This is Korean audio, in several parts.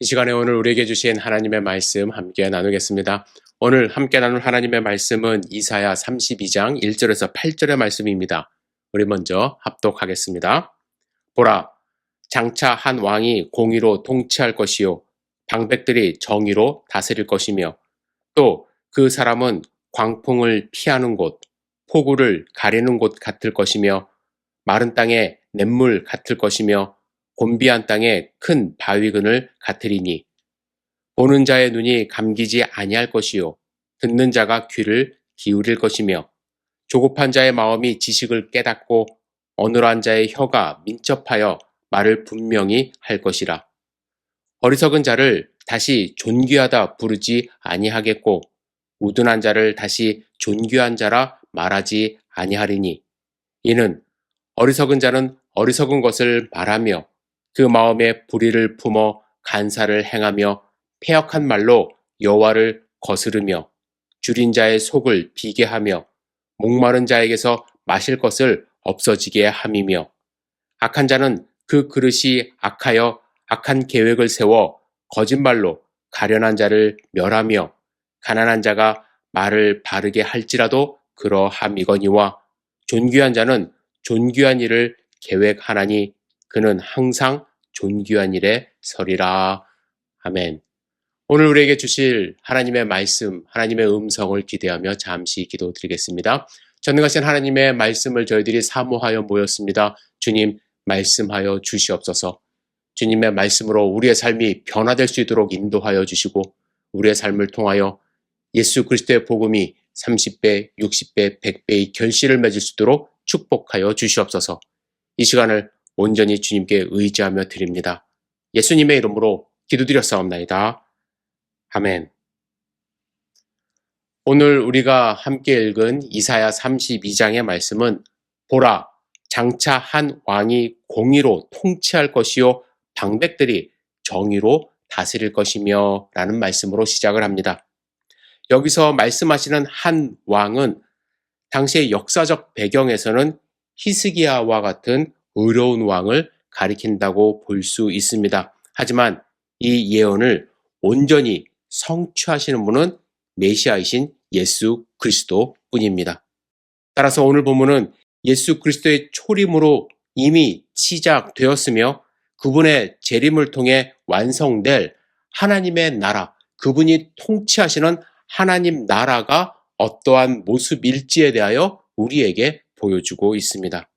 이 시간에 오늘 우리에게 주신 하나님의 말씀 함께 나누겠습니다. 오늘 함께 나눌 하나님의 말씀은 이사야 32장 1절에서 8절의 말씀입니다. 우리 먼저 합독하겠습니다. 보라, 장차 한 왕이 공의로 통치할 것이요 방백들이 정의로 다스릴 것이며 또 그 사람은 광풍을 피하는 곳, 폭우를 가리는 곳 같을 것이며 마른 땅에 냇물 같을 것이며 곤비한 땅에 큰 바위근을 같으리니 보는 자의 눈이 감기지 아니할 것이요 듣는 자가 귀를 기울일 것이며 조급한 자의 마음이 지식을 깨닫고 어눌한 자의 혀가 민첩하여 말을 분명히 할 것이라. 어리석은 자를 다시 존귀하다 부르지 아니하겠고 우둔한 자를 다시 존귀한 자라 말하지 아니하리니 이는 어리석은 자는 어리석은 것을 말하며 그 마음에 불의를 품어 간사를 행하며 패역한 말로 여호와를 거스르며 줄인 자의 속을 비게 하며 목마른 자에게서 마실 것을 없어지게 함이며 악한 자는 그 그릇이 악하여 악한 계획을 세워 거짓말로 가련한 자를 멸하며 가난한 자가 말을 바르게 할지라도 그러함이거니와 존귀한 자는 존귀한 일을 계획하나니 그는 항상 존귀한 일에 서리라. 아멘. 오늘 우리에게 주실 하나님의 말씀, 하나님의 음성을 기대하며 잠시 기도드리겠습니다. 전능하신 하나님의 말씀을 저희들이 사모하여 모였습니다. 주님, 말씀하여 주시옵소서. 주님의 말씀으로 우리의 삶이 변화될 수 있도록 인도하여 주시고 우리의 삶을 통하여 예수 그리스도의 복음이 30배, 60배, 100배의 결실을 맺을 수 있도록 축복하여 주시옵소서. 이 시간을 온전히 주님께 의지하며 드립니다. 예수님의 이름으로 기도드렸사옵나이다. 아멘. 오늘 우리가 함께 읽은 이사야 32장의 말씀은 보라, 장차 한 왕이 공의로 통치할 것이요 방백들이 정의로 다스릴 것이며 라는 말씀으로 시작을 합니다. 여기서 말씀하시는 한 왕은 당시의 역사적 배경에서는 히스기야와 같은 의로운 왕을 가리킨다고 볼 수 있습니다. 하지만 이 예언을 온전히 성취하시는 분은 메시아이신 예수 그리스도 뿐입니다. 따라서 오늘 본문은 예수 그리스도의 초림으로 이미 시작되었으며 그분의 재림을 통해 완성될 하나님의 나라, 그분이 통치하시는 하나님 나라가 어떠한 모습일지에 대하여 우리에게 보여주고 있습니다.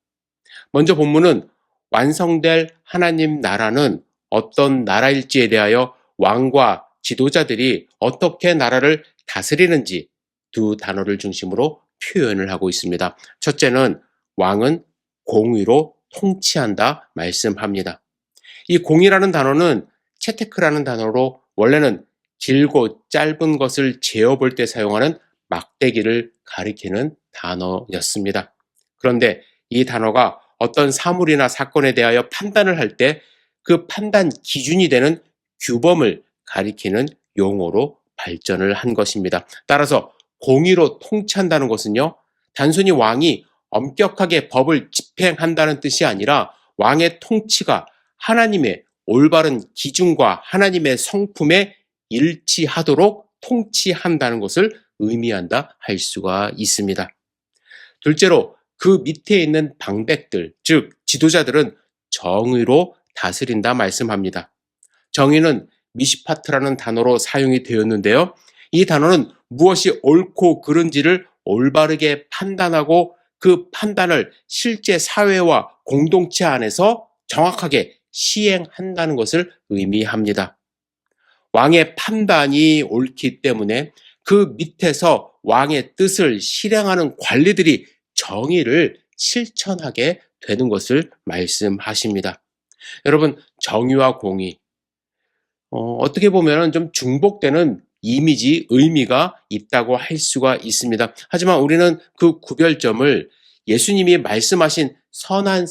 먼저 본문은 완성될 하나님 나라는 어떤 나라일지에 대하여 왕과 지도자들이 어떻게 나라를 다스리는지 두 단어를 중심으로 표현을 하고 있습니다. 첫째는 왕은 공의로 통치한다 말씀합니다. 이 공의라는 단어는 채테크라는 단어로 원래는 길고 짧은 것을 재어볼 때 사용하는 막대기를 가리키는 단어였습니다. 그런데 이 단어가 어떤 사물이나 사건에 대하여 판단을 할 때 그 판단 기준이 되는 규범을 가리키는 용어로 발전을 한 것입니다. 따라서 공의로 통치한다는 것은요, 단순히 왕이 엄격하게 법을 집행한다는 뜻이 아니라 왕의 통치가 하나님의 올바른 기준과 하나님의 성품에 일치하도록 통치한다는 것을 의미한다 할 수가 있습니다. 둘째로 그 밑에 있는 방백들, 즉 지도자들은 정의로 다스린다 말씀합니다. 정의는 미시파트라는 단어로 사용이 되었는데요. 이 단어는 무엇이 옳고 그른지를 올바르게 판단하고 그 판단을 실제 사회와 공동체 안에서 정확하게 시행한다는 것을 의미합니다. 왕의 판단이 옳기 때문에 그 밑에서 왕의 뜻을 실행하는 관리들이 정의를 실천하게 되는 것을 말씀하십니다. 여러분, 정의와 공의, 어떻게 보면 좀 중복되는 이미지, 의미가 있다고 할 수가 있습니다. 하지만 우리는 그 구별점을 예수님이 말씀하신 선한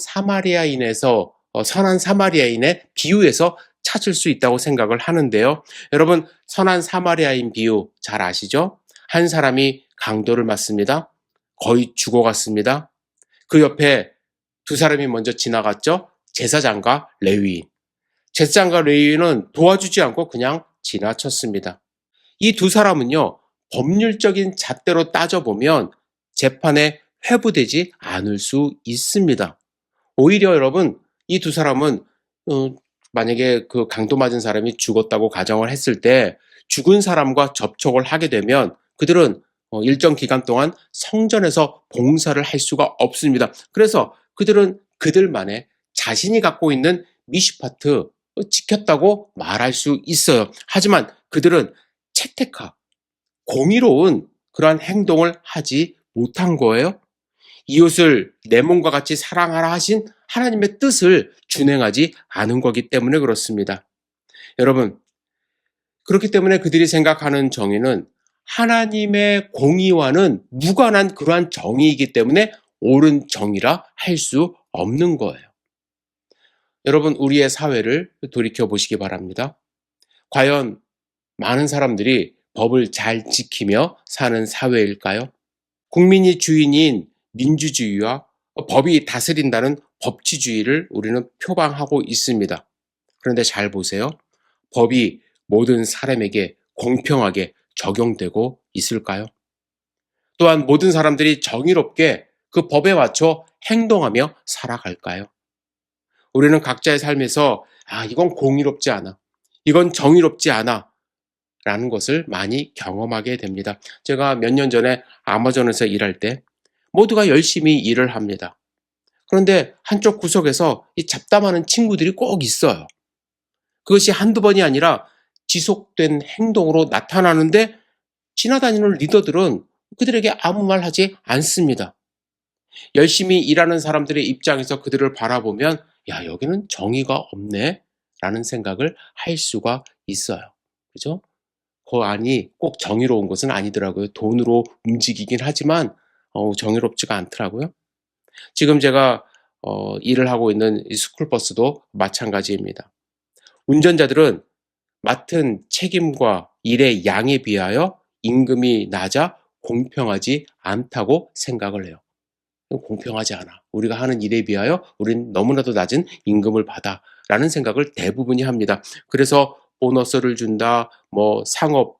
사마리아인의 비유에서 찾을 수 있다고 생각을 하는데요. 여러분, 선한 사마리아인 비유 잘 아시죠? 한 사람이 강도를 맞습니다. 거의 죽어갔습니다. 그 옆에 두 사람이 먼저 지나갔죠? 제사장과 레위인. 젯상과 레위는 도와주지 않고 그냥 지나쳤습니다. 이 두 사람은요, 법률적인 잣대로 따져보면 재판에 회부되지 않을 수 있습니다. 오히려 여러분, 이 두 사람은 만약에 그 강도 맞은 사람이 죽었다고 가정을 했을 때 죽은 사람과 접촉을 하게 되면 그들은 일정 기간 동안 성전에서 봉사를 할 수가 없습니다. 그래서 그들은 그들만의 자신이 갖고 있는 미슈파트 지켰다고 말할 수 있어요. 하지만 그들은 채택하, 공의로운 그러한 행동을 하지 못한 거예요. 이웃을 내 몸과 같이 사랑하라 하신 하나님의 뜻을 준행하지 않은 거기 때문에 그렇습니다. 여러분, 그렇기 때문에 그들이 생각하는 정의는 하나님의 공의와는 무관한 그러한 정의이기 때문에 옳은 정의라 할 수 없는 거예요. 여러분, 우리의 사회를 돌이켜 보시기 바랍니다. 과연 많은 사람들이 법을 잘 지키며 사는 사회일까요? 국민이 주인인 민주주의와 법이 다스린다는 법치주의를 우리는 표방하고 있습니다. 그런데 잘 보세요. 법이 모든 사람에게 공평하게 적용되고 있을까요? 또한 모든 사람들이 정의롭게 그 법에 맞춰 행동하며 살아갈까요? 우리는 각자의 삶에서 이건 공의롭지 않아. 이건 정의롭지 않아. 라는 것을 많이 경험하게 됩니다. 제가 몇 년 전에 아마존에서 일할 때 모두가 열심히 일을 합니다. 그런데 한쪽 구석에서 이 잡담하는 친구들이 꼭 있어요. 그것이 한두 번이 아니라 지속된 행동으로 나타나는데 지나다니는 리더들은 그들에게 아무 말 하지 않습니다. 열심히 일하는 사람들의 입장에서 그들을 바라보면 여기는 정의가 없네 라는 생각을 할 수가 있어요. 그죠? 그 안이 꼭 정의로운 것은 아니더라고요. 돈으로 움직이긴 하지만 정의롭지가 않더라고요. 지금 제가 일을 하고 있는 이 스쿨버스도 마찬가지입니다. 운전자들은 맡은 책임과 일의 양에 비하여 임금이 낮아 공평하지 않다고 생각을 해요. 공평하지 않아. 우리가 하는 일에 비하여 우린 너무나도 낮은 임금을 받아 라는 생각을 대부분이 합니다. 그래서 보너스를 준다, 상업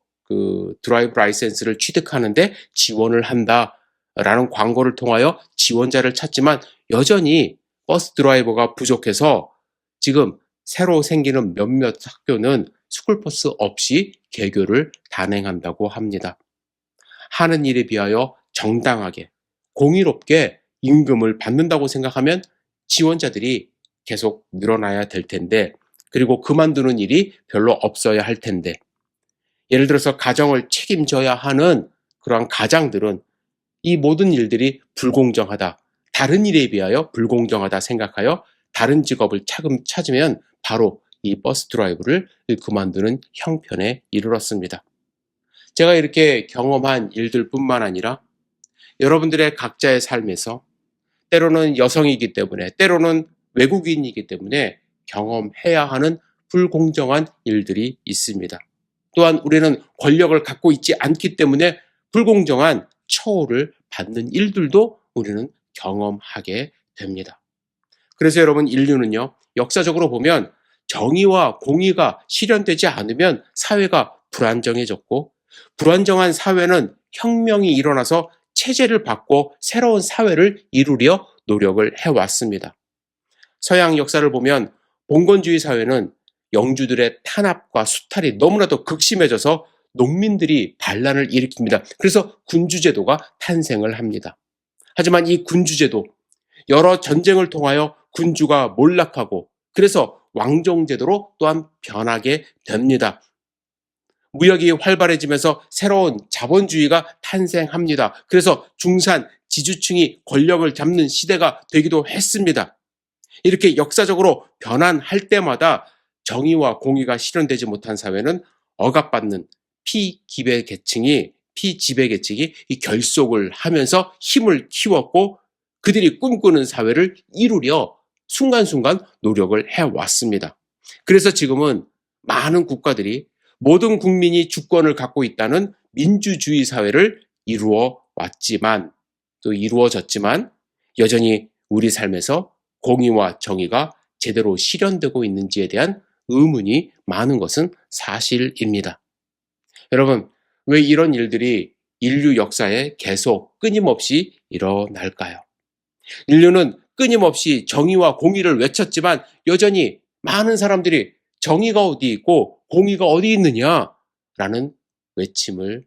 드라이브 라이센스를 취득하는데 지원을 한다 라는 광고를 통하여 지원자를 찾지만 여전히 버스 드라이버가 부족해서 지금 새로 생기는 몇몇 학교는 스쿨버스 없이 개교를 단행한다고 합니다. 하는 일에 비하여 정당하게, 공의롭게 임금을 받는다고 생각하면 지원자들이 계속 늘어나야 될 텐데, 그리고 그만두는 일이 별로 없어야 할 텐데, 예를 들어서 가정을 책임져야 하는 그러한 가장들은 이 모든 일들이 불공정하다, 다른 일에 비하여 불공정하다 생각하여 다른 직업을 찾으면 바로 이 버스 드라이브를 그만두는 형편에 이르렀습니다. 제가 이렇게 경험한 일들뿐만 아니라 여러분들의 각자의 삶에서 때로는 여성이기 때문에, 때로는 외국인이기 때문에 경험해야 하는 불공정한 일들이 있습니다. 또한 우리는 권력을 갖고 있지 않기 때문에 불공정한 처우를 받는 일들도 우리는 경험하게 됩니다. 그래서 여러분, 인류는요, 역사적으로 보면 정의와 공의가 실현되지 않으면 사회가 불안정해졌고, 불안정한 사회는 혁명이 일어나서 체제를 바꿔 새로운 사회를 이루려 노력을 해왔습니다. 서양 역사를 보면 봉건주의 사회는 영주들의 탄압과 수탈이 너무나도 극심해져서 농민들이 반란을 일으킵니다. 그래서 군주제도가 탄생을 합니다. 하지만 이 군주제도, 여러 전쟁을 통하여 군주가 몰락하고 그래서 왕정제도로 또한 변하게 됩니다. 무역이 활발해지면서 새로운 자본주의가 탄생합니다. 그래서 중산 지주층이 권력을 잡는 시대가 되기도 했습니다. 이렇게 역사적으로 변환할 때마다 정의와 공의가 실현되지 못한 사회는 억압받는 피지배 계층이 이 결속을 하면서 힘을 키웠고 그들이 꿈꾸는 사회를 이루려 순간순간 노력을 해왔습니다. 그래서 지금은 많은 국가들이 모든 국민이 주권을 갖고 있다는 민주주의 사회를 이루어 왔지만 또 이루어졌지만 여전히 우리 삶에서 공의와 정의가 제대로 실현되고 있는지에 대한 의문이 많은 것은 사실입니다. 여러분, 왜 이런 일들이 인류 역사에 계속 끊임없이 일어날까요? 인류는 끊임없이 정의와 공의를 외쳤지만 여전히 많은 사람들이 정의가 어디 있고 공의가 어디 있느냐라는 외침을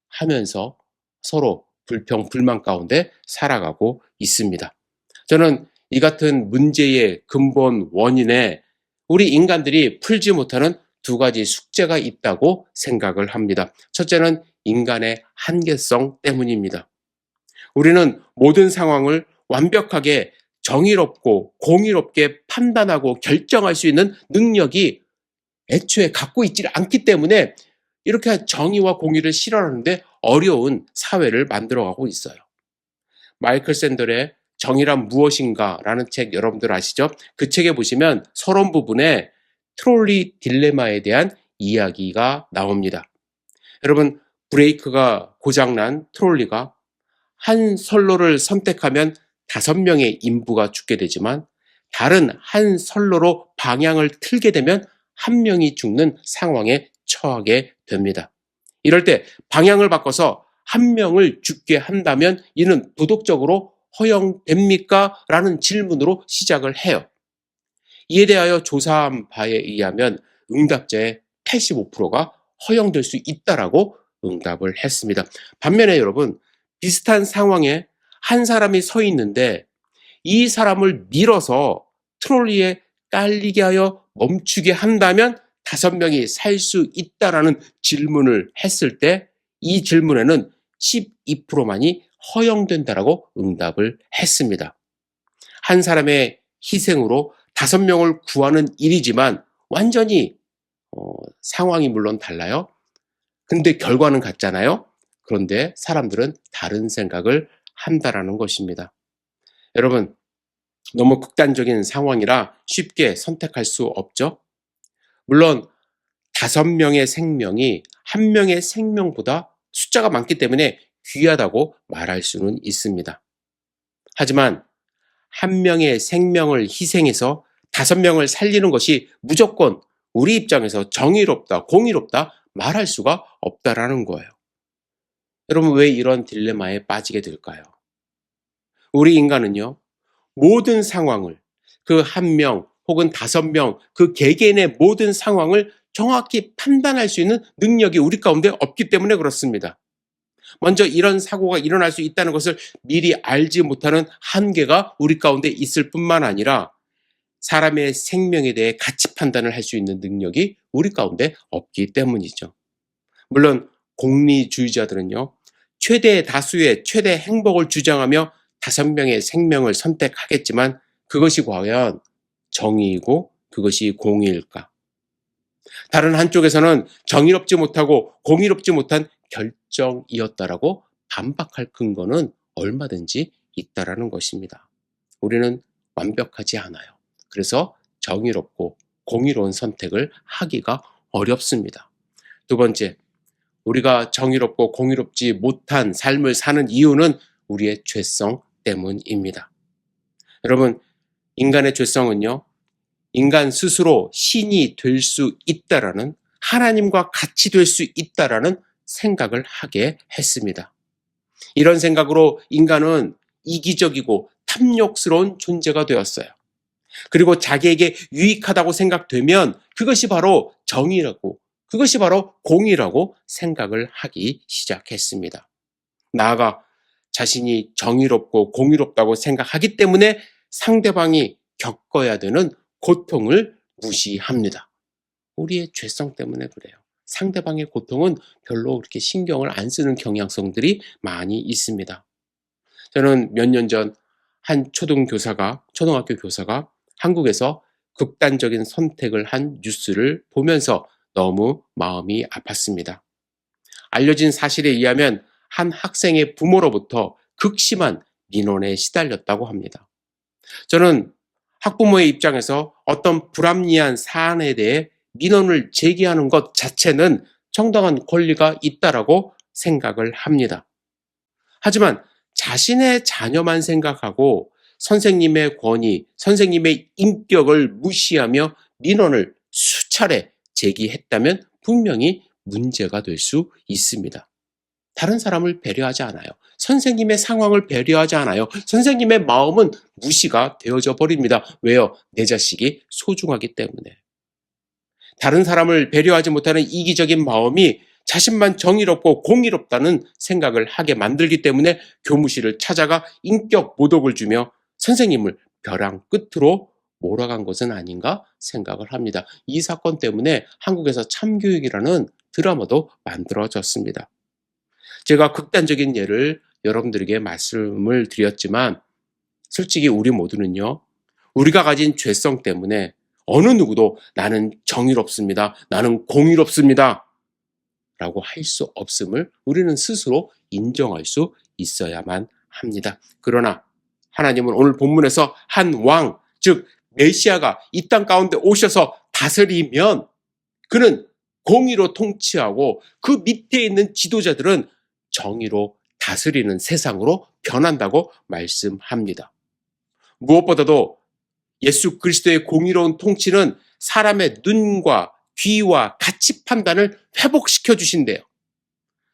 하면서 서로 불평, 불만 가운데 살아가고 있습니다. 저는 이 같은 문제의 근본 원인에 우리 인간들이 풀지 못하는 두 가지 숙제가 있다고 생각을 합니다. 첫째는 인간의 한계성 때문입니다. 우리는 모든 상황을 완벽하게 정의롭고 공의롭게 판단하고 결정할 수 있는 능력이 애초에 갖고 있지 않기 때문에 이렇게 정의와 공의를 실현하는데 어려운 사회를 만들어가고 있어요. 마이클 샌델의 정의란 무엇인가라는 책 여러분들 아시죠? 그 책에 보시면 서론 부분에 트롤리 딜레마에 대한 이야기가 나옵니다. 여러분, 브레이크가 고장난 트롤리가 한 선로를 선택하면 5명의 인부가 죽게 되지만 다른 한 선로로 방향을 틀게 되면 1명이 죽는 상황에 처하게 됩니다. 이럴 때 방향을 바꿔서 1명을 죽게 한다면 이는 도덕적으로 허용됩니까? 라는 질문으로 시작을 해요. 이에 대하여 조사한 바에 의하면 응답자의 85%가 허용될 수 있다라고 응답을 했습니다. 반면에 여러분, 비슷한 상황에 한 사람이 서 있는데 이 사람을 밀어서 트롤리에 깔리게 하여 멈추게 한다면 5명이 살 수 있다라는 질문을 했을 때 이 질문에는 12%만이 허용된다라고 응답을 했습니다. 한 사람의 희생으로 5명을 구하는 일이지만 완전히 상황이 물론 달라요. 근데 결과는 같잖아요. 그런데 사람들은 다른 생각을 한다라는 것입니다. 여러분, 너무 극단적인 상황이라 쉽게 선택할 수 없죠. 물론 5명의 생명이 1명의 생명보다 숫자가 많기 때문에 귀하다고 말할 수는 있습니다. 하지만 1명의 생명을 희생해서 5명을 살리는 것이 무조건 우리 입장에서 정의롭다, 공의롭다 말할 수가 없다라는 거예요. 여러분, 왜 이런 딜레마에 빠지게 될까요? 우리 인간은요, 모든 상황을 그 1명 혹은 5명 그 개개인의 모든 상황을 정확히 판단할 수 있는 능력이 우리 가운데 없기 때문에 그렇습니다. 먼저 이런 사고가 일어날 수 있다는 것을 미리 알지 못하는 한계가 우리 가운데 있을 뿐만 아니라 사람의 생명에 대해 가치 판단을 할 수 있는 능력이 우리 가운데 없기 때문이죠. 물론 공리주의자들은요, 최대 다수의 최대 행복을 주장하며 5명의 생명을 선택하겠지만 그것이 과연 정의이고 그것이 공의일까? 다른 한쪽에서는 정의롭지 못하고 공의롭지 못한 결정이었다라고 반박할 근거는 얼마든지 있다라는 것입니다. 우리는 완벽하지 않아요. 그래서 정의롭고 공의로운 선택을 하기가 어렵습니다. 두 번째, 우리가 정의롭고 공의롭지 못한 삶을 사는 이유는 우리의 죄성 때문입니다. 여러분, 인간의 죄성은요, 인간 스스로 신이 될 수 있다라는, 하나님과 같이 될 수 있다라는 생각을 하게 했습니다. 이런 생각으로 인간은 이기적이고 탐욕스러운 존재가 되었어요. 그리고 자기에게 유익하다고 생각되면 그것이 바로 정의라고, 그것이 바로 공의라고 생각을 하기 시작했습니다. 나아가 자신이 정의롭고 공의롭다고 생각하기 때문에 상대방이 겪어야 되는 고통을 무시합니다. 우리의 죄성 때문에 그래요. 상대방의 고통은 별로 그렇게 신경을 안 쓰는 경향성들이 많이 있습니다. 저는 몇 년 전 한 초등학교 교사가 한국에서 극단적인 선택을 한 뉴스를 보면서 너무 마음이 아팠습니다. 알려진 사실에 의하면 한 학생의 부모로부터 극심한 민원에 시달렸다고 합니다. 저는 학부모의 입장에서 어떤 불합리한 사안에 대해 민원을 제기하는 것 자체는 정당한 권리가 있다라고 생각을 합니다. 하지만 자신의 자녀만 생각하고 선생님의 권위, 선생님의 인격을 무시하며 민원을 차례 제기했다면 분명히 문제가 될 수 있습니다. 다른 사람을 배려하지 않아요. 선생님의 상황을 배려하지 않아요. 선생님의 마음은 무시가 되어져 버립니다. 왜요? 내 자식이 소중하기 때문에. 다른 사람을 배려하지 못하는 이기적인 마음이 자신만 정의롭고 공의롭다는 생각을 하게 만들기 때문에 교무실을 찾아가 인격 모독을 주며 선생님을 벼랑 끝으로 몰아간 것은 아닌가 생각을 합니다. 이 사건 때문에 한국에서 참교육이라는 드라마도 만들어졌습니다. 제가 극단적인 예를 여러분들에게 말씀을 드렸지만 솔직히 우리 모두는요, 우리가 가진 죄성 때문에 어느 누구도 나는 정의롭습니다, 나는 공의롭습니다 라고 할 수 없음을 우리는 스스로 인정할 수 있어야만 합니다. 그러나 하나님은 오늘 본문에서 한 왕, 즉 메시아가 이 땅 가운데 오셔서 다스리면 그는 공의로 통치하고 그 밑에 있는 지도자들은 정의로 다스리는 세상으로 변한다고 말씀합니다. 무엇보다도 예수 그리스도의 공의로운 통치는 사람의 눈과 귀와 가치 판단을 회복시켜 주신대요.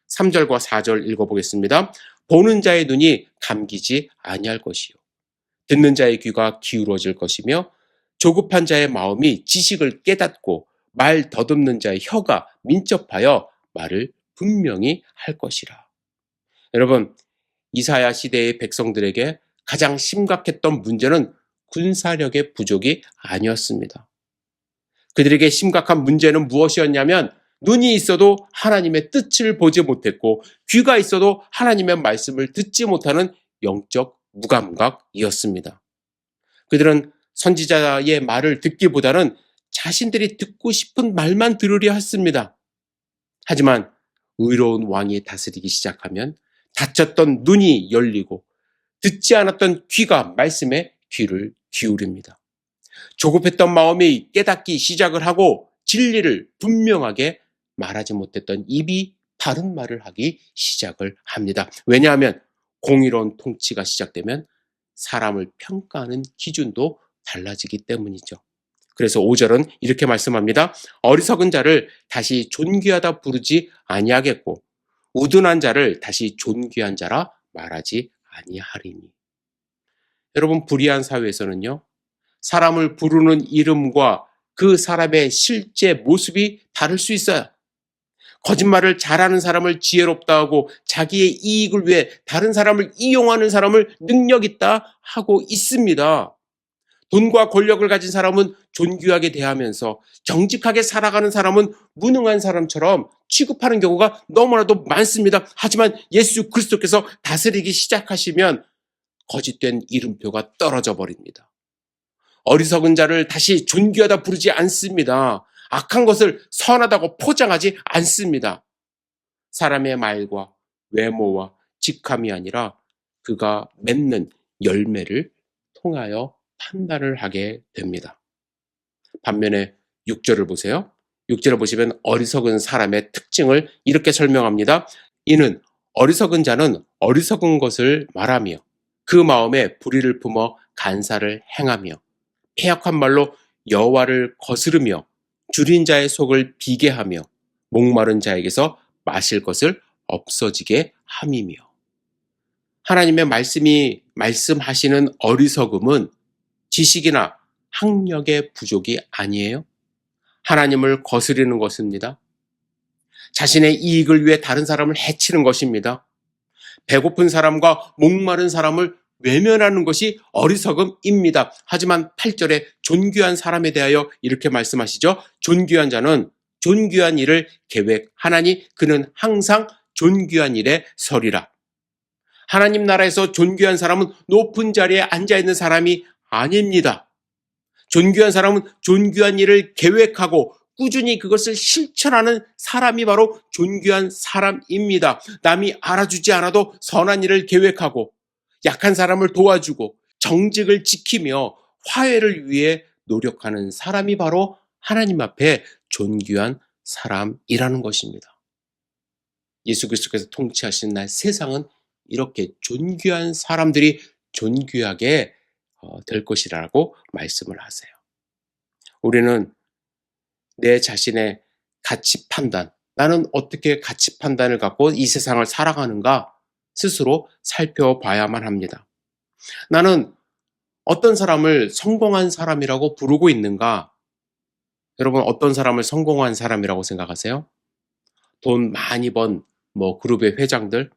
3절과 4절 읽어보겠습니다. 보는 자의 눈이 감기지 아니할 것이요, 듣는 자의 귀가 기울어질 것이며, 조급한 자의 마음이 지식을 깨닫고 말 더듬는 자의 혀가 민첩하여 말을 분명히 할 것이라. 여러분, 이사야 시대의 백성들에게 가장 심각했던 문제는 군사력의 부족이 아니었습니다. 그들에게 심각한 문제는 무엇이었냐면 눈이 있어도 하나님의 뜻을 보지 못했고 귀가 있어도 하나님의 말씀을 듣지 못하는 영적 무감각이었습니다. 그들은 선지자의 말을 듣기보다는 자신들이 듣고 싶은 말만 들으려 했습니다. 하지만 의로운 왕이 다스리기 시작하면 닫혔던 눈이 열리고 듣지 않았던 귀가 말씀에 귀를 기울입니다. 조급했던 마음이 깨닫기 시작을 하고 진리를 분명하게 말하지 못했던 입이 바른 말을 하기 시작을 합니다. 왜냐하면 공의로운 통치가 시작되면 사람을 평가하는 기준도 달라지기 때문이죠. 그래서 5절은 이렇게 말씀합니다. 어리석은 자를 다시 존귀하다 부르지 아니하겠고 우둔한 자를 다시 존귀한 자라 말하지 아니하리니. 여러분, 불의한 사회에서는요, 사람을 부르는 이름과 그 사람의 실제 모습이 다를 수 있어요. 거짓말을 잘하는 사람을 지혜롭다 하고 자기의 이익을 위해 다른 사람을 이용하는 사람을 능력 있다 하고 있습니다. 돈과 권력을 가진 사람은 존귀하게 대하면서 정직하게 살아가는 사람은 무능한 사람처럼 취급하는 경우가 너무나도 많습니다. 하지만 예수 그리스도께서 다스리기 시작하시면 거짓된 이름표가 떨어져 버립니다. 어리석은 자를 다시 존귀하다 부르지 않습니다. 악한 것을 선하다고 포장하지 않습니다. 사람의 말과 외모와 직함이 아니라 그가 맺는 열매를 통하여 판단을 하게 됩니다. 반면에 6절을 보세요. 6절을 보시면 어리석은 사람의 특징을 이렇게 설명합니다. 이는 어리석은 자는 어리석은 것을 말하며 그 마음에 불의를 품어 간사를 행하며 패역한 말로 여호와를 거스르며 줄인 자의 속을 비게 하며 목마른 자에게서 마실 것을 없어지게 함이며. 하나님의 말씀이 말씀하시는 어리석음은 지식이나 학력의 부족이 아니에요. 하나님을 거스르는 것입니다. 자신의 이익을 위해 다른 사람을 해치는 것입니다. 배고픈 사람과 목마른 사람을 외면하는 것이 어리석음입니다. 하지만 8절에 존귀한 사람에 대하여 이렇게 말씀하시죠. 존귀한 자는 존귀한 일을 계획하나니 그는 항상 존귀한 일에 서리라. 하나님 나라에서 존귀한 사람은 높은 자리에 앉아있는 사람이 아닙니다. 존귀한 사람은 존귀한 일을 계획하고 꾸준히 그것을 실천하는 사람이 바로 존귀한 사람입니다. 남이 알아주지 않아도 선한 일을 계획하고 약한 사람을 도와주고 정직을 지키며 화해를 위해 노력하는 사람이 바로 하나님 앞에 존귀한 사람이라는 것입니다. 예수 그리스도께서 통치하시는 날 세상은 이렇게 존귀한 사람들이 존귀하게 될 것이라고 말씀을 하세요. 우리는 내 자신의 가치 판단, 나는 어떻게 가치 판단을 갖고 이 세상을 살아가는가 스스로 살펴봐야만 합니다. 나는 어떤 사람을 성공한 사람이라고 부르고 있는가? 여러분, 어떤 사람을 성공한 사람이라고 생각하세요? 돈 많이 번 그룹의 회장들,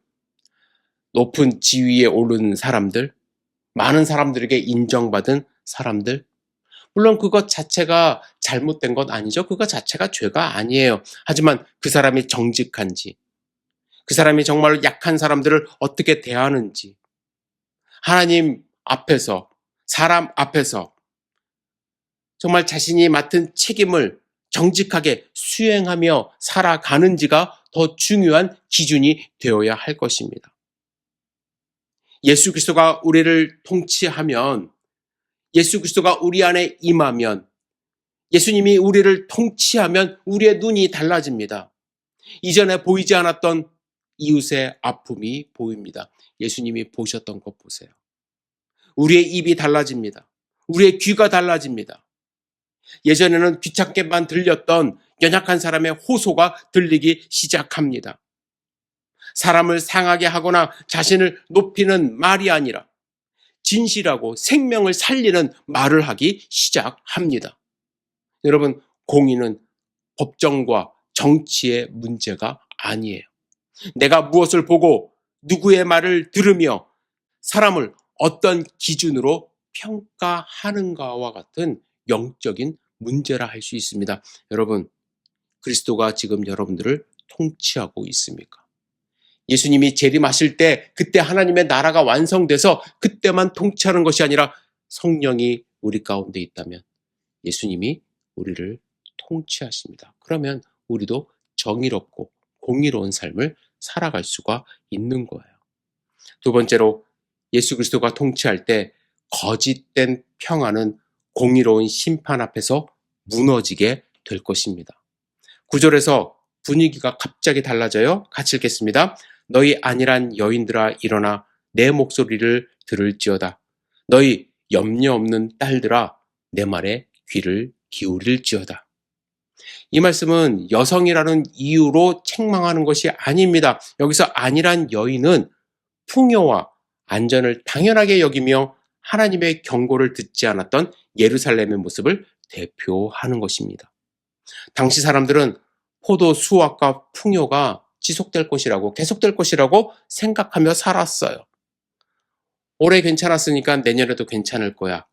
높은 지위에 오른 사람들, 많은 사람들에게 인정받은 사람들. 물론 그것 자체가 잘못된 건 아니죠. 그것 자체가 죄가 아니에요. 하지만 그 사람이 정직한지, 그 사람이 정말 약한 사람들을 어떻게 대하는지, 하나님 앞에서, 사람 앞에서 정말 자신이 맡은 책임을 정직하게 수행하며 살아가는지가 더 중요한 기준이 되어야 할 것입니다. 예수 그리스도가 우리를 통치하면, 예수 그리스도가 우리 안에 임하면, 예수님이 우리를 통치하면 우리의 눈이 달라집니다. 이전에 보이지 않았던 이웃의 아픔이 보입니다. 예수님이 보셨던 것 보세요. 우리의 입이 달라집니다. 우리의 귀가 달라집니다. 예전에는 귀찮게만 들렸던 연약한 사람의 호소가 들리기 시작합니다. 사람을 상하게 하거나 자신을 높이는 말이 아니라 진실하고 생명을 살리는 말을 하기 시작합니다. 여러분, 공의는 법정과 정치의 문제가 아니에요. 내가 무엇을 보고 누구의 말을 들으며 사람을 어떤 기준으로 평가하는가와 같은 영적인 문제라 할 수 있습니다. 여러분, 그리스도가 지금 여러분들을 통치하고 있습니까? 예수님이 재림하실 때 그때 하나님의 나라가 완성돼서 그때만 통치하는 것이 아니라 성령이 우리 가운데 있다면 예수님이 우리를 통치하십니다. 그러면 우리도 정의롭고 공의로운 삶을 살아갈 수가 있는 거예요. 두 번째로, 예수 그리스도가 통치할 때 거짓된 평화는 공의로운 심판 앞에서 무너지게 될 것입니다. 9절에서 분위기가 갑자기 달라져요. 같이 읽겠습니다. 너희 안일한 여인들아 일어나 내 목소리를 들을지어다. 너희 염려 없는 딸들아 내 말에 귀를 기울일지어다. 이 말씀은 여성이라는 이유로 책망하는 것이 아닙니다. 여기서 안일한 여인은 풍요와 안전을 당연하게 여기며 하나님의 경고를 듣지 않았던 예루살렘의 모습을 대표하는 것입니다. 당시 사람들은 포도 수확과 풍요가 지속될 것이라고, 계속될 것이라고 생각하며 살았어요. 올해 괜찮았으니까 내년에도 괜찮을 거야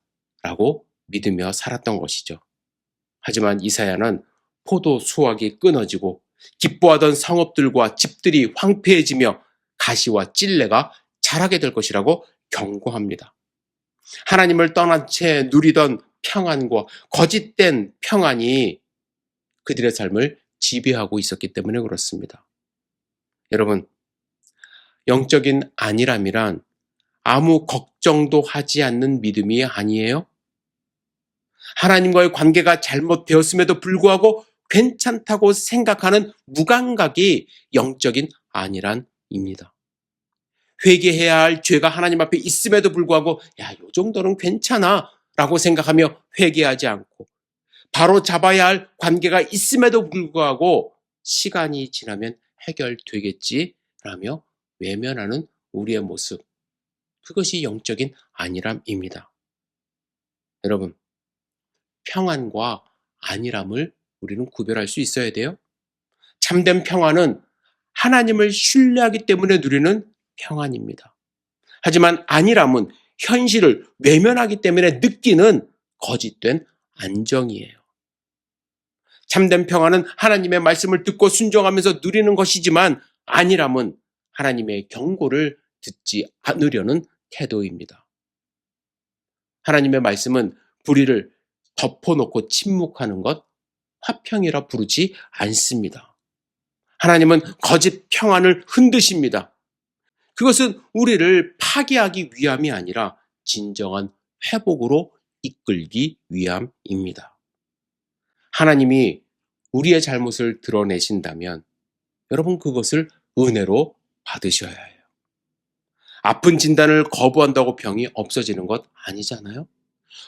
라고 믿으며 살았던 것이죠. 하지만 이사야는 포도 수확이 끊어지고 기뻐하던 성읍들과 집들이 황폐해지며 가시와 찔레가 자라게 될 것이라고 경고합니다. 하나님을 떠난 채 누리던 평안과 거짓된 평안이 그들의 삶을 지배하고 있었기 때문에 그렇습니다. 여러분, 영적인 안일함이란 아무 걱정도 하지 않는 믿음이 아니에요. 하나님과의 관계가 잘못되었음에도 불구하고 괜찮다고 생각하는 무감각이 영적인 안일함입니다. 회개해야 할 죄가 하나님 앞에 있음에도 불구하고 요 정도는 괜찮아 라고 생각하며 회개하지 않고, 바로 잡아야 할 관계가 있음에도 불구하고 시간이 지나면 해결되겠지 라며 외면하는 우리의 모습, 그것이 영적인 안일함입니다. 여러분, 평안과 안일함을 우리는 구별할 수 있어야 돼요. 참된 평안은 하나님을 신뢰하기 때문에 누리는 평안입니다. 하지만 안일함은 현실을 외면하기 때문에 느끼는 거짓된 안정이에요. 참된 평안은 하나님의 말씀을 듣고 순종하면서 누리는 것이지만, 안일함은 하나님의 경고를 듣지 않으려는 태도입니다. 하나님의 말씀은 불의를 덮어놓고 침묵하는 것, 화평이라 부르지 않습니다. 하나님은 거짓 평안을 흔드십니다. 그것은 우리를 파괴하기 위함이 아니라 진정한 회복으로 이끌기 위함입니다. 하나님이 우리의 잘못을 드러내신다면 여러분, 그것을 은혜로 받으셔야 해요. 아픈 진단을 거부한다고 병이 없어지는 것 아니잖아요.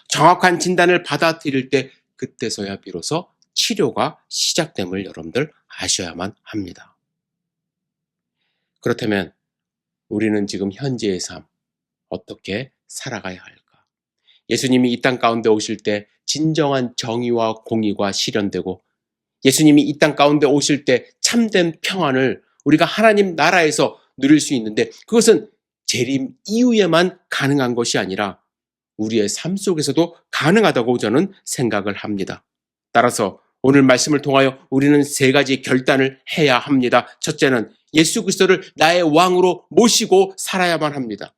정확한 진단을 받아들일 때 그때서야 비로소 치료가 시작됨을 여러분들 아셔야만 합니다. 그렇다면 우리는 지금 현재의 삶 어떻게 살아가야 할까? 예수님이 이 땅 가운데 오실 때 진정한 정의와 공의가 실현되고 예수님이 이 땅 가운데 오실 때 참된 평안을 우리가 하나님 나라에서 누릴 수 있는데 그것은 재림 이후에만 가능한 것이 아니라 우리의 삶 속에서도 가능하다고 저는 생각을 합니다. 따라서 오늘 말씀을 통하여 우리는 세 가지 결단을 해야 합니다. 첫째는 예수 그리스도를 나의 왕으로 모시고 살아야만 합니다.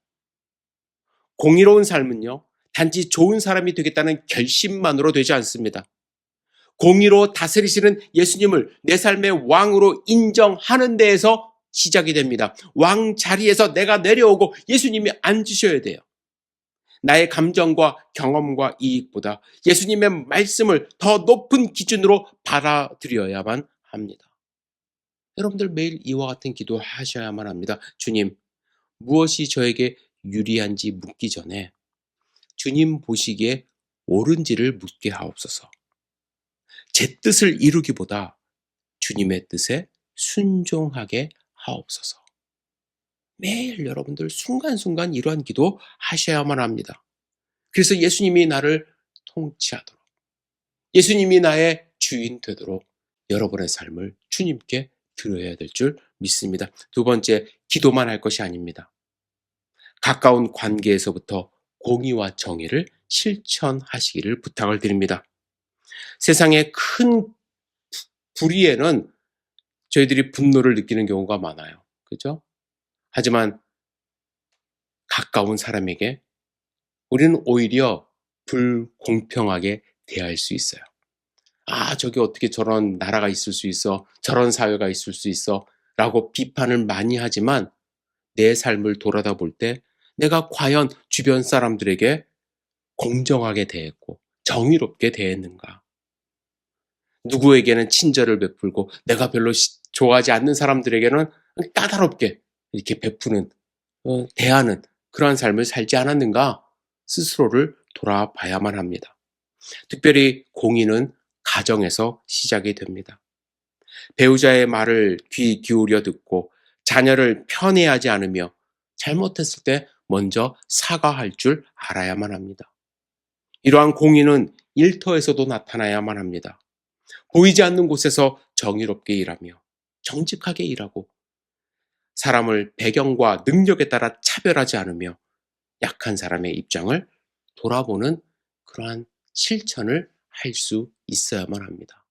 공의로운 삶은요, 단지 좋은 사람이 되겠다는 결심만으로 되지 않습니다. 공의로 다스리시는 예수님을 내 삶의 왕으로 인정하는 데에서 시작이 됩니다. 왕 자리에서 내가 내려오고 예수님이 앉으셔야 돼요. 나의 감정과 경험과 이익보다 예수님의 말씀을 더 높은 기준으로 받아들여야만 합니다. 여러분들 매일 이와 같은 기도 하셔야만 합니다. 주님, 무엇이 저에게 유리한지 묻기 전에 주님 보시기에 옳은지를 묻게 하옵소서. 제 뜻을 이루기보다 주님의 뜻에 순종하게 하옵소서. 매일 여러분들 순간순간 이러한 기도 하셔야만 합니다. 그래서 예수님이 나를 통치하도록, 예수님이 나의 주인 되도록 여러분의 삶을 주님께 드려야 될 줄 믿습니다. 두 번째, 기도만 할 것이 아닙니다. 가까운 관계에서부터 공의와 정의를 실천하시기를 부탁을 드립니다. 세상의 큰 불의에는 저희들이 분노를 느끼는 경우가 많아요. 그죠? 하지만 가까운 사람에게 우리는 오히려 불공평하게 대할 수 있어요. 아, 저게 어떻게 저런 나라가 있을 수 있어? 저런 사회가 있을 수 있어? 라고 비판을 많이 하지만 내 삶을 돌아다 볼 때 내가 과연 주변 사람들에게 공정하게 대했고 정의롭게 대했는가? 누구에게는 친절을 베풀고 내가 별로 좋아하지 않는 사람들에게는 까다롭게 이렇게 베푸는, 대하는 그러한 삶을 살지 않았는가? 스스로를 돌아봐야만 합니다. 특별히 공의는 가정에서 시작이 됩니다. 배우자의 말을 귀 기울여 듣고 자녀를 편애하지 않으며 잘못했을 때 먼저 사과할 줄 알아야만 합니다. 이러한 공의는 일터에서도 나타나야만 합니다. 보이지 않는 곳에서 정의롭게 일하며 정직하게 일하고 사람을 배경과 능력에 따라 차별하지 않으며 약한 사람의 입장을 돌아보는 그러한 실천을 할 수 있어야만 합니다.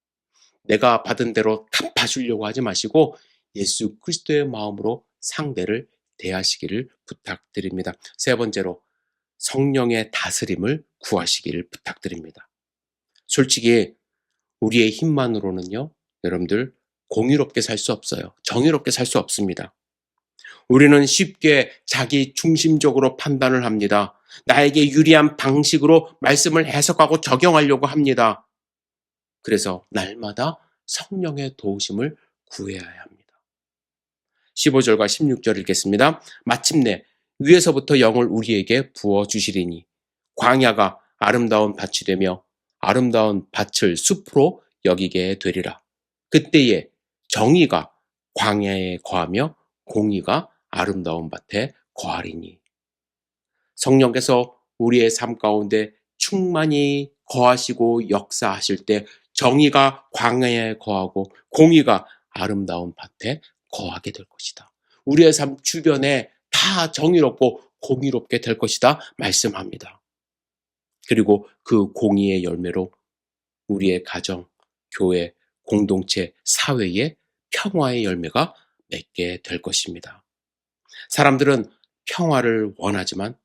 내가 받은 대로 갚아주려고 하지 마시고 예수 그리스도의 마음으로 상대를 대하시기를 부탁드립니다. 세 번째로 성령의 다스림을 구하시기를 부탁드립니다. 솔직히 우리의 힘만으로는요, 여러분들 공의롭게 살 수 없어요. 정의롭게 살 수 없습니다. 우리는 쉽게 자기 중심적으로 판단을 합니다. 나에게 유리한 방식으로 말씀을 해석하고 적용하려고 합니다. 그래서 날마다 성령의 도우심을 구해야 합니다. 15절과 16절 읽겠습니다. 마침내 위에서부터 영을 우리에게 부어주시리니 광야가 아름다운 밭이 되며 아름다운 밭을 숲으로 여기게 되리라. 그때에 정의가 광야에 거하며 공의가 아름다운 밭에 거하리니. 성령께서 우리의 삶 가운데 충만히 거하시고 역사하실 때 정의가 광야에 거하고 공의가 아름다운 밭에 거하게 될 것이다. 우리의 삶 주변에 다 정의롭고 공의롭게 될 것이다 말씀합니다. 그리고 그 공의의 열매로 우리의 가정, 교회, 공동체, 사회에 평화의 열매가 맺게 될 것입니다. 사람들은 평화를 원하지만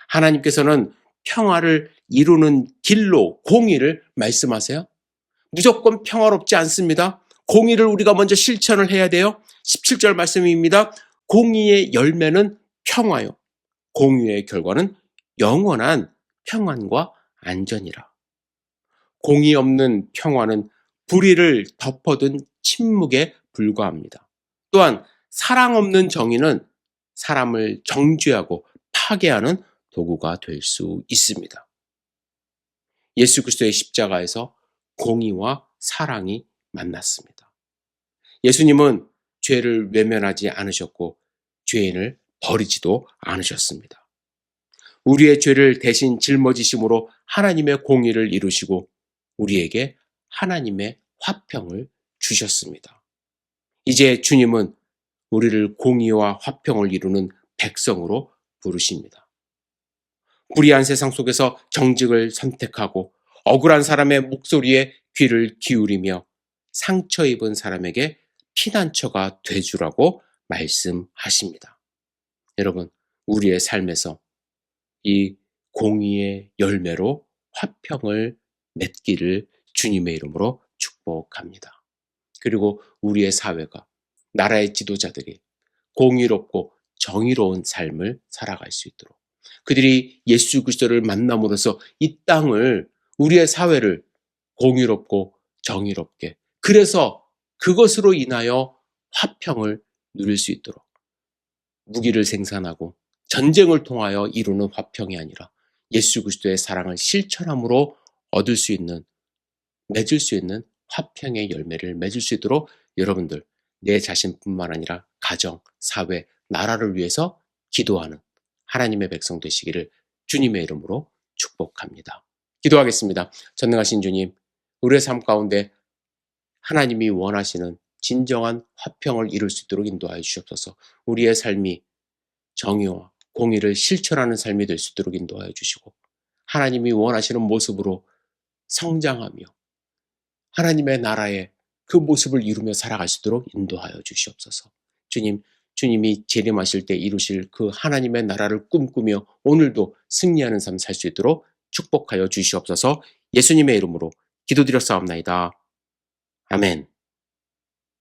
하나님께서는 평화를 이루는 길로 공의를 말씀하세요. 무조건 평화롭지 않습니다. 공의를 우리가 먼저 실천을 해야 돼요. 17절 말씀입니다. 공의의 열매는 평화요. 공의의 결과는 영원한 평안과 안전이라. 공의 없는 평화는 불의를 덮어둔 침묵에 불과합니다. 또한 사랑 없는 정의는 사람을 정죄하고 파괴하는 도구가 될 수 있습니다. 예수 그리스도의 십자가에서 공의와 사랑이 만났습니다. 예수님은 죄를 외면하지 않으셨고 죄인을 버리지도 않으셨습니다. 우리의 죄를 대신 짊어지심으로 하나님의 공의를 이루시고 우리에게 하나님의 화평을 주셨습니다. 이제 주님은 우리를 공의와 화평을 이루는 백성으로 부르십니다. 불의한 세상 속에서 정직을 선택하고 억울한 사람의 목소리에 귀를 기울이며 상처 입은 사람에게 피난처가 되주라고 말씀하십니다. 여러분, 우리의 삶에서 이 공의의 열매로 화평을 맺기를 주님의 이름으로 축복합니다. 그리고 우리의 사회가, 나라의 지도자들이 공의롭고 정의로운 삶을 살아갈 수 있도록 그들이 예수 그리스도를 만남으로써 이 땅을, 우리의 사회를 공의롭고 정의롭게, 그래서 그것으로 인하여 화평을 누릴 수 있도록 무기를 생산하고 전쟁을 통하여 이루는 화평이 아니라 예수 그리스도의 사랑을 실천함으로 얻을 수 있는, 맺을 수 있는 화평의 열매를 맺을 수 있도록 여러분들 내 자신뿐만 아니라 가정, 사회, 나라를 위해서 기도하는 하나님의 백성 되시기를 주님의 이름으로 축복합니다. 기도하겠습니다. 전능하신 주님, 우리의 삶 가운데 하나님이 원하시는 진정한 화평을 이룰 수 있도록 인도하여 주시옵소서. 우리의 삶이 정의와 공의를 실천하는 삶이 될 수 있도록 인도하여 주시고 하나님이 원하시는 모습으로 성장하며 하나님의 나라의 그 모습을 이루며 살아갈 수 있도록 인도하여 주시옵소서. 주님, 주님이 재림하실 때 이루실 그 하나님의 나라를 꿈꾸며 오늘도 승리하는 삶 살 수 있도록 축복하여 주시옵소서. 예수님의 이름으로 기도드렸사옵나이다. 아멘.